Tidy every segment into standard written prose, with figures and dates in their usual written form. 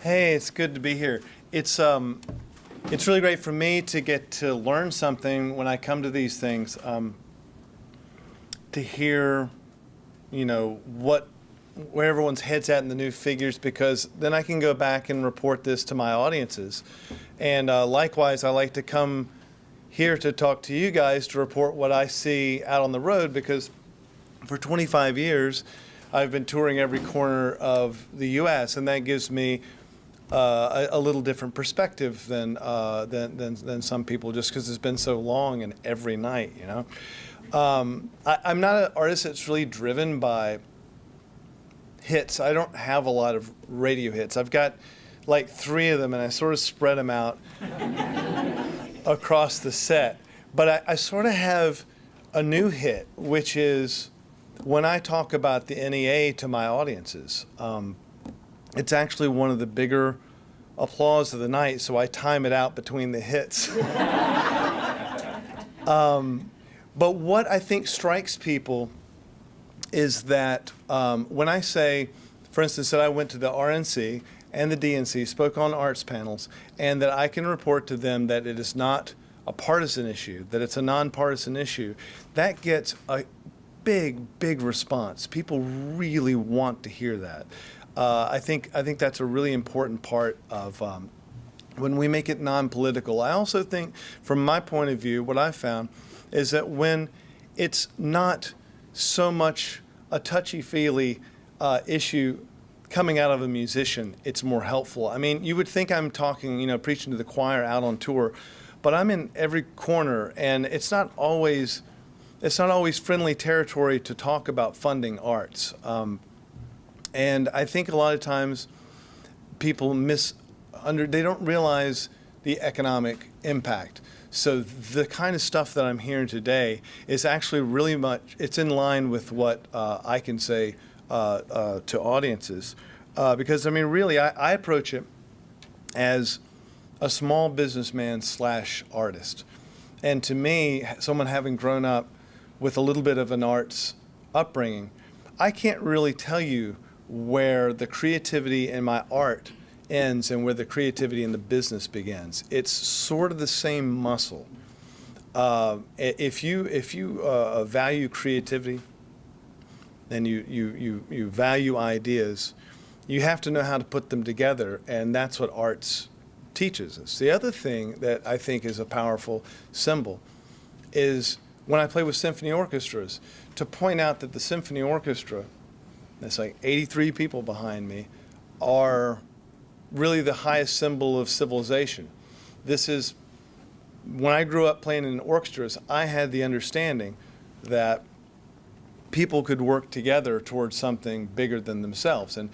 Hey, it's good to be here. It's really great for me to get to learn something when I come to these things. To hear, where everyone's head's at in the new figures, because then I can go back and report this to my audiences. And likewise, I like to come here to talk to you guys to report what I see out on the road, because for 25 years, I've been touring every corner of the U.S., and that gives me a little different perspective than some people, just because it's been so long and every night, I'm not an artist that's really driven by hits. I don't have a lot of radio hits. I've got like 3 of them, and I sort of spread them out across the set. But I sort of have a new hit, which is when I talk about the NEA to my audiences. It's actually one of the bigger applause of the night, so I time it out between the hits. But what I think strikes people is that when I say, for instance, that I went to the RNC and the DNC, spoke on arts panels, and that I can report to them that it is not a partisan issue, that it's a nonpartisan issue, that gets a big response. People really want to hear that. I think that's a really important part of when we make it non-political. I also think, from my point of view, what I've found is that when it's not so much a touchy-feely issue coming out of a musician, it's more helpful. I mean, you would think I'm talking, preaching to the choir out on tour, but I'm in every corner, and it's not always friendly territory to talk about funding arts. And I think a lot of times people they don't realize the economic impact. So the kind of stuff that I'm hearing today is actually really it's in line with what I can say to audiences. Because, really, I approach it as a small businessman / artist. And to me, someone having grown up with a little bit of an arts upbringing, I can't really tell you where the creativity in my art ends and where the creativity in the business begins. It's sort of the same muscle. If you value creativity and you value ideas, you have to know how to put them together, and that's what arts teaches us. The other thing that I think is a powerful symbol is when I play with symphony orchestras, to point out that the symphony orchestra, that's like 83 people behind me, are really the highest symbol of civilization. This is, when I grew up playing in orchestras, I had the understanding that people could work together towards something bigger than themselves. And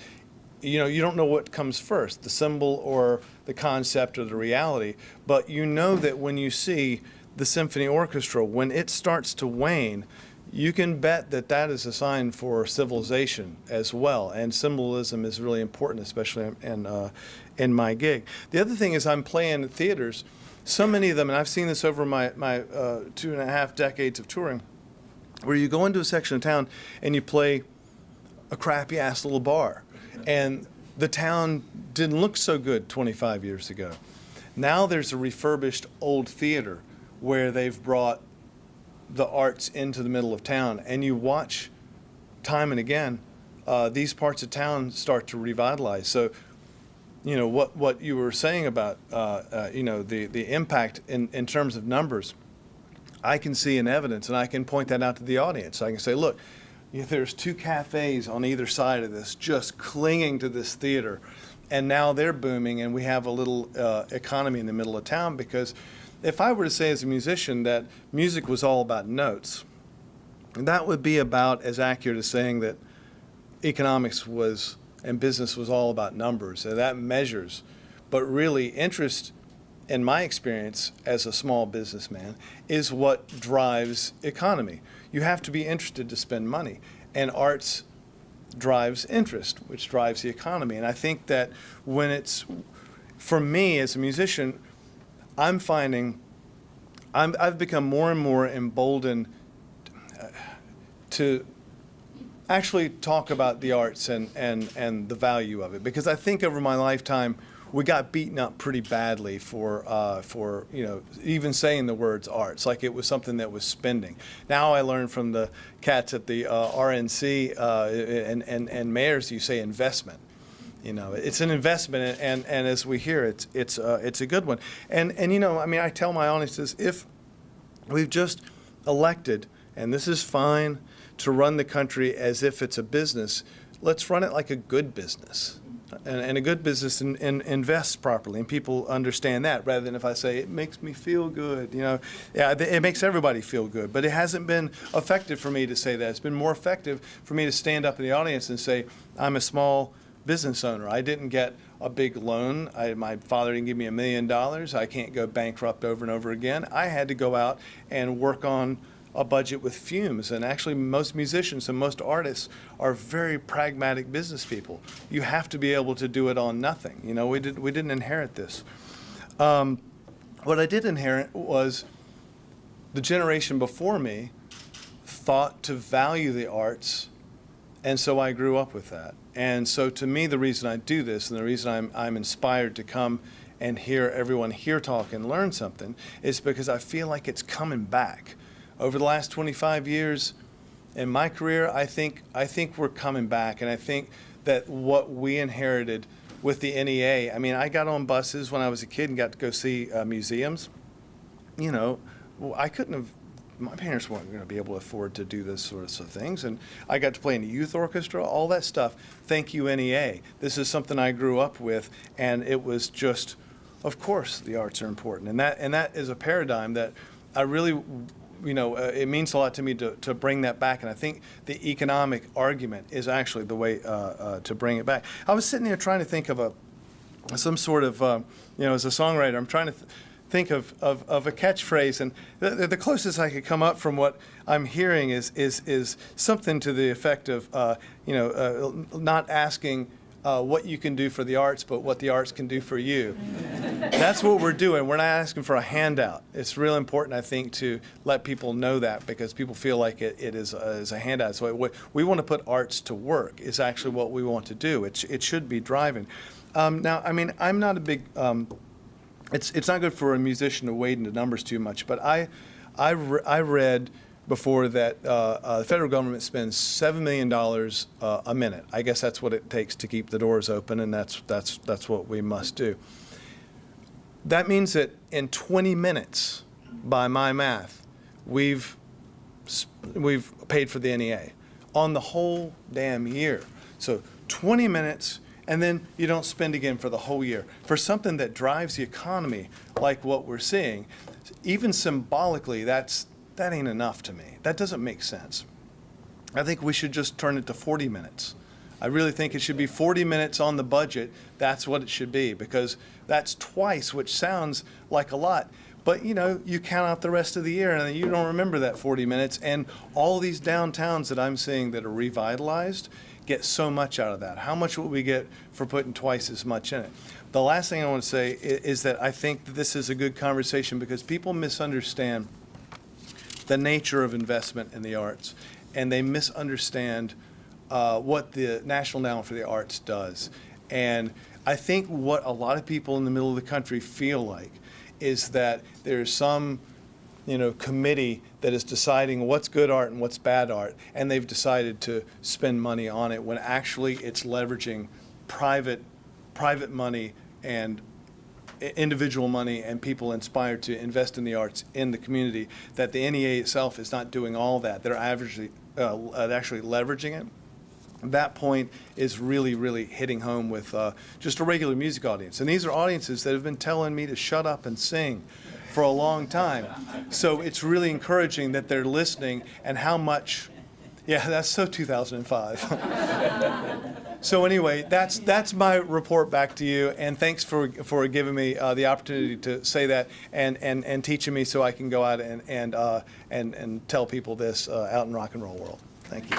you don't know what comes first, the symbol or the concept or the reality, but you know that when you see the symphony orchestra, when it starts to wane, you can bet that that is a sign for civilization as well. And symbolism is really important, especially in my gig. The other thing is I'm playing at theaters. So many of them, and I've seen this over my 2.5 decades of touring, where you go into a section of town and you play a crappy-ass little bar. And the town didn't look so good 25 years ago. Now there's a refurbished old theater where they've brought the arts into the middle of town, and you watch time and again these parts of town start to revitalize. So, what you were saying about the impact in terms of numbers, I can see in evidence, and I can point that out to the audience. I can say, look, there's 2 cafes on either side of this just clinging to this theater, and now they're booming, and we have a little economy in the middle of town. Because if I were to say as a musician that music was all about notes, that would be about as accurate as saying that economics and business was all about numbers, and that measures. But really, interest, in my experience as a small businessman, is what drives economy. You have to be interested to spend money, and arts drives interest, which drives the economy. And I think that for me as a musician, I'm finding I've become more and more emboldened to actually talk about the arts and the value of it, because I think over my lifetime we got beaten up pretty badly for even saying the words arts, like it was something that was spending. Now I learned from the cats at the RNC and mayors, you say investment. It's an investment, and as we hear, it's a good one. And I tell my audiences, if we've just elected, and this is fine, to run the country as if it's a business, let's run it like a good business. And a good business invests properly, and people understand that, rather than if I say, it makes me feel good. It makes everybody feel good. But it hasn't been effective for me to say that. It's been more effective for me to stand up in the audience and say, I'm a small business owner. I didn't get a big loan. My father didn't give me $1 million. I can't go bankrupt over and over again. I had to go out and work on a budget with fumes. And actually, most musicians and most artists are very pragmatic business people. You have to be able to do it on nothing. We didn't inherit this. What I did inherit was the generation before me thought to value the arts, and so I grew up with that. And so to me, the reason I do this, and the reason I'm inspired to come and hear everyone here talk and learn something, is because I feel like it's coming back. Over the last 25 years in my career, I think we're coming back, and I think that what we inherited with the NEA, I got on buses when I was a kid and got to go see museums. I couldn't have, my parents weren't going to be able to afford to do this sorts of things, and I got to play in the youth orchestra, all that stuff. Thank you, NEA. This is something I grew up with, and it was just, of course, the arts are important, and that is a paradigm that I really, it means a lot to me to bring that back, and I think the economic argument is actually the way to bring it back. I was sitting here trying to think of some sort of, as a songwriter, I'm trying to think of a catchphrase, and the closest I could come up from what I'm hearing is something to the effect of, not asking what you can do for the arts, but what the arts can do for you. That's what we're doing. We're not asking for a handout. It's real important, I think, to let people know that, because people feel like it is a handout. So what we want to put arts to work is actually what we want to do. It should be driving. Now, I'm not a big. It's not good for a musician to wade into numbers too much, but I read before that the federal government spends $7 million a minute. I guess that's what it takes to keep the doors open, and that's what we must do. That means that in 20 minutes, by my math, we've paid for the NEA on the whole damn year. So 20 minutes, and then you don't spend again for the whole year. For something that drives the economy like what we're seeing, even symbolically, that ain't enough to me. That doesn't make sense. I think we should just turn it to 40 minutes. I really think it should be 40 minutes on the budget. That's what it should be, because that's twice, which sounds like a lot. But, you count out the rest of the year, and you don't remember that 40 minutes. And all these downtowns that I'm seeing that are revitalized get so much out of that. How much will we get for putting twice as much in it? The last thing I want to say is that I think that this is a good conversation, because people misunderstand the nature of investment in the arts, and they misunderstand what the National Endowment for the Arts does. And I think what a lot of people in the middle of the country feel like is that there's some committee that is deciding what's good art and what's bad art, and they've decided to spend money on it, when actually it's leveraging private money and individual money and people inspired to invest in the arts in the community, that the NEA itself is not doing all that. They're actually leveraging it. That point is really, really hitting home with just a regular music audience. And these are audiences that have been telling me to shut up and sing for a long time. So it's really encouraging that they're listening, and how much, that's so 2005. So anyway, that's my report back to you, and thanks for giving me the opportunity to say that and teaching me so I can go out and tell people this out in rock and roll world. Thank you.